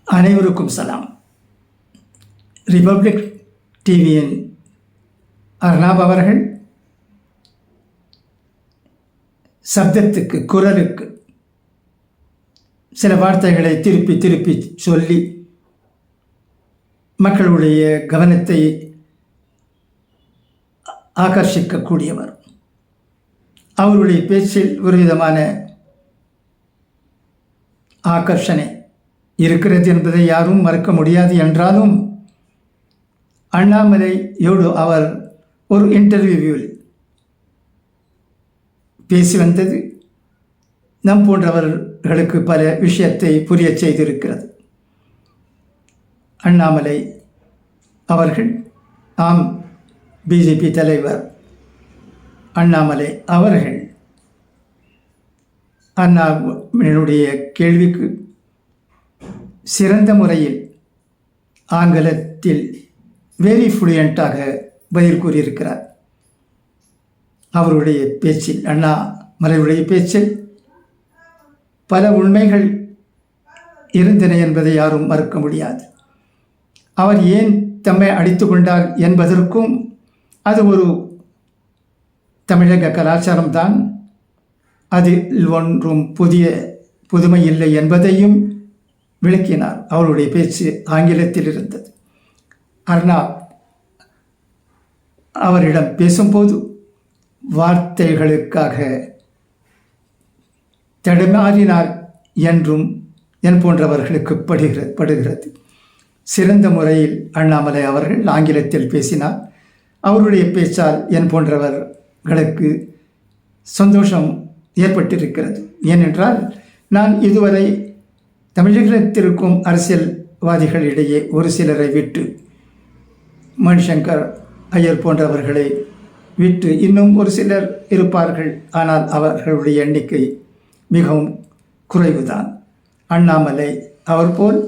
அனைவருக்கும் சலாம். ரிபப்ளிக் டிவியின் அர்னாப் அவர்கள் சப்தத்துக்கு, குரலுக்கு சில வார்த்தைகளை திருப்பி திருப்பி சொல்லி மக்களுடைய கவனத்தை ஆகர்ஷிக்கக்கூடியவர். அவருடைய பேச்சில் ஒரு விதமான ஆகர்ஷணை இருக்கிறது என்பதை யாரும் மறுக்க முடியாது. என்றாலும் அண்ணாமலையோடு அவர் ஒரு இன்டர்வியூவில் பேசி வந்தது நம் போன்றவர்களுக்கு பல விஷயத்தை புரிய செய்திருக்கிறது. அண்ணாமலை அவர்கள் ஆம் பிஜேபி தலைவர் அண்ணாமலை அவர்கள் அண்ணாமலையினுடைய கேள்விக்கு சிறந்த முறையில் ஆங்கிலத்தில் வெரி ஃப்ளூயண்ட்டாக பதில் கூறியிருக்கிறார். அவருடைய பேச்சில், அண்ணாமலையுடைய பேச்சில் பல உண்மைகள் இருந்தன என்பதை யாரும் மறுக்க முடியாது. அவர் ஏன் தம்மை அடித்து கொண்டார் என்பதற்கும் அது ஒரு தமிழக கலாச்சாரம்தான், அதில் ஒன்றும் புதுமை இல்லை என்பதையும் விளக்கினார். அவருடைய பேச்சு ஆங்கிலத்தில் இருந்தது. அர்னாப் அவரிடம் பேசும்போது வார்த்தைகளுக்காக தடுமாறினார் என்றும் என் போன்றவர்களுக்கு படுகிறது. சிறந்த முறையில் அண்ணாமலை அவர்கள் ஆங்கிலத்தில் பேசினார். அவருடைய பேச்சால் என் போன்றவர்களுக்கு சந்தோஷம் ஏற்பட்டிருக்கிறது. ஏனென்றால் நான் இதுவரை தமிழகத்திற்கும் அரசியல்வாதிகளிடையே ஒரு சிலரை விட்டு, மணிசங்கர் ஐயர் போன்றவர்களை விட்டு இன்னும் ஒரு சிலர் இருப்பார்கள். ஆனால் அவர்களுடைய எண்ணிக்கை மிகவும் குறைவுதான். அண்ணாமலை அவர் போல்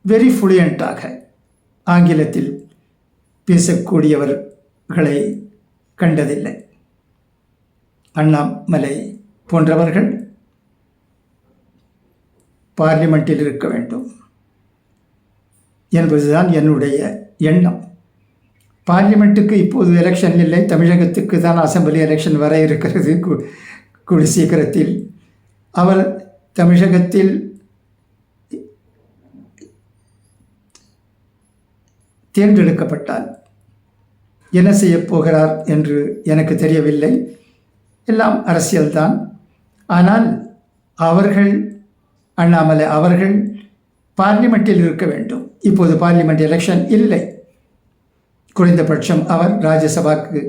வெரி ஃப்ளூயண்ட்டாக ஆங்கிலத்தில் பேசக்கூடியவர்களை கண்டதில்லை. அண்ணாமலை போன்றவர்கள் பார்லிமெண்ட்டில் இருக்க வேண்டும் என்பதுதான் என்னுடைய எண்ணம். பார்லிமெண்ட்டுக்கு இப்போது எலெக்ஷன் இல்லை. தமிழகத்துக்கு தான் அசெம்பிளி எலெக்ஷன் வர இருக்கிறது கூடி சீக்கிரத்தில். அவர் தமிழகத்தில் தேர்ந்தெடுக்கப்பட்டால் என்ன செய்யப் போகிறார் என்று எனக்கு தெரியவில்லை. எல்லாம் அரசியல்தான். ஆனால் அவர்கள், அண்ணாமலை அவர்கள் பார்லிமெண்ட்டில் இருக்க வேண்டும். இப்போது பார்லிமெண்ட் எலெக்ஷன் இல்லை. குறைந்தபட்சம் அவர் ராஜ்யசபாக்கு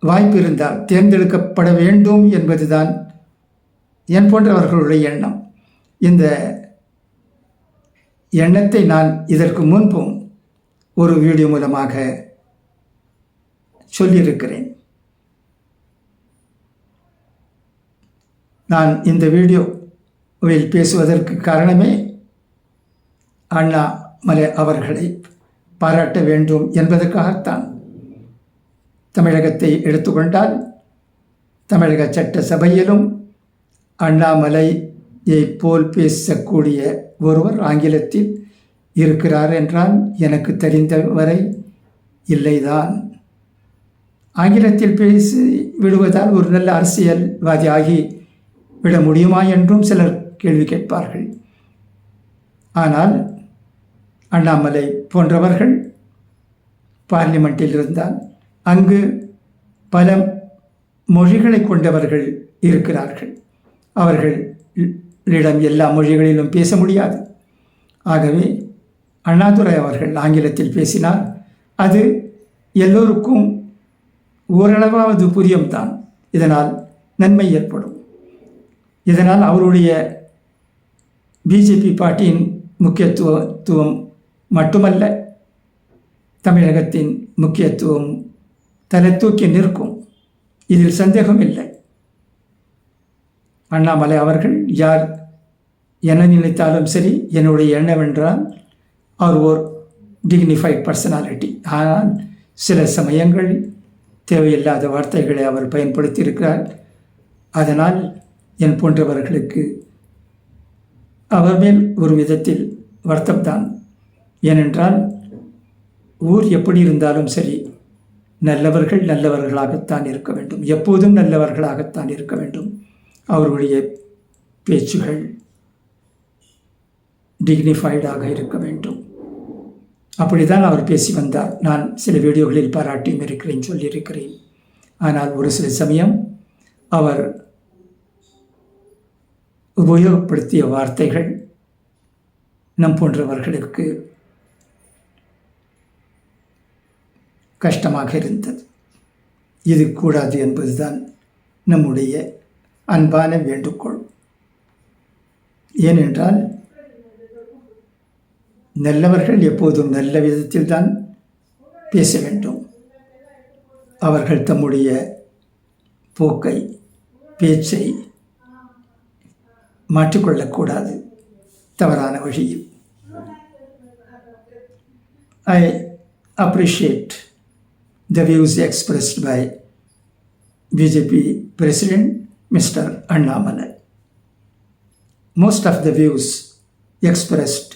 வாய்ப்பு இருந்தால் தேர்ந்தெடுக்கப்பட வேண்டும் என்பதுதான் என் போன்றவர்களுடைய எண்ணம். இந்த எண்ணத்தை நான் இதற்கு முன்பும் ஒரு வீடியோ மூலமாக சொல்லியிருக்கிறேன். நான் இந்த வீடியோவில் பேசுவதற்கு காரணமே அண்ணாமலை அவர்களை பாராட்ட வேண்டும் என்பதற்காகத்தான். தமிழகத்தை எடுத்துக்கொண்டால் தமிழக சட்டசபையிலும் அண்ணாமலையை போல் பேசக்கூடிய ஒருவர் ஆங்கிலத்தில் இருக்கிறார் என்றால் எனக்கு தெரிந்தவரை இல்லைதான். ஆங்கிலத்தில் பேசி விடுவதால் ஒரு நல்ல அரசியல்வாதி ஆகி விட முடியுமா என்றும் சிலர் கேள்வி கேட்பார்கள். ஆனால் அண்ணாமலை போன்றவர்கள் பார்லிமெண்ட்டில் இருந்தால் அங்கு பல மொழிகளை கொண்டவர்கள் இருக்கிறார்கள். அவர்களிடம் எல்லா மொழிகளிலும் பேச முடியாது. ஆகவே அண்ணாதுரை அவர்கள் ஆங்கிலத்தில் பேசினார். அது எல்லோருக்கும் ஓரளவாவது புரியும்தான். இதனால் நன்மை ஏற்படும். இதனால் அவருடைய பிஜேபி பார்ட்டியின் முக்கியத்துவம் மட்டுமல்ல, தமிழகத்தின் முக்கியத்துவம் தலை தூக்கி நிற்கும். இதில் சந்தேகம் இல்லை. அண்ணாமலை அவர்கள் யார் என நினைத்தாலும் சரி, என்னுடைய எண்ணமென்றால் அவர் ஓர் டிக்னிஃபைட் பர்சனாலிட்டி. ஆனால் சில சமயங்களில் தேவையில்லாத வார்த்தைகளை அவர் பயன்படுத்தி இருக்கிறார். அதனால் என் போன்றவர்களுக்கு அவர் மேல் ஒரு விதத்தில் வருத்தம்தான். ஏனென்றால் ஊர் எப்படி இருந்தாலும் சரி, நல்லவர்கள் நல்லவர்களாகத்தான் இருக்க வேண்டும், எப்போதும் நல்லவர்களாகத்தான் இருக்க வேண்டும். அவர்களுடைய பேச்சுகள் டிக்னிஃபைடாக இருக்க வேண்டும். அப்படித்தான் அவர் பேசி வந்தார். நான் சில வீடியோகளில் பாராட்டியும் இருக்கிறேன், சொல்லியிருக்கிறேன். ஆனால் ஒரு சில சமயம் அவர் உபயோகப்படுத்திய வார்த்தைகள் நம் போன்றவர்களுக்கு கஷ்டமாக இருந்தது. இது கூடாது என்பதுதான் நம்முடைய அன்பான வேண்டுகோள். ஏனென்றால் நல்லவர்கள் எப்போதும் நல்ல விதத்தில் தான் பேச வேண்டும். அவர்கள் தம்முடைய போக்கை, பேச்சை மாற்றிக்கொள்ளக்கூடாது தவறான வழியில். I appreciate the views expressed by BJP President Mr. Annamalai. Most of the views expressed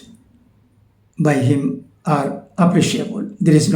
by him are appreciable. There is no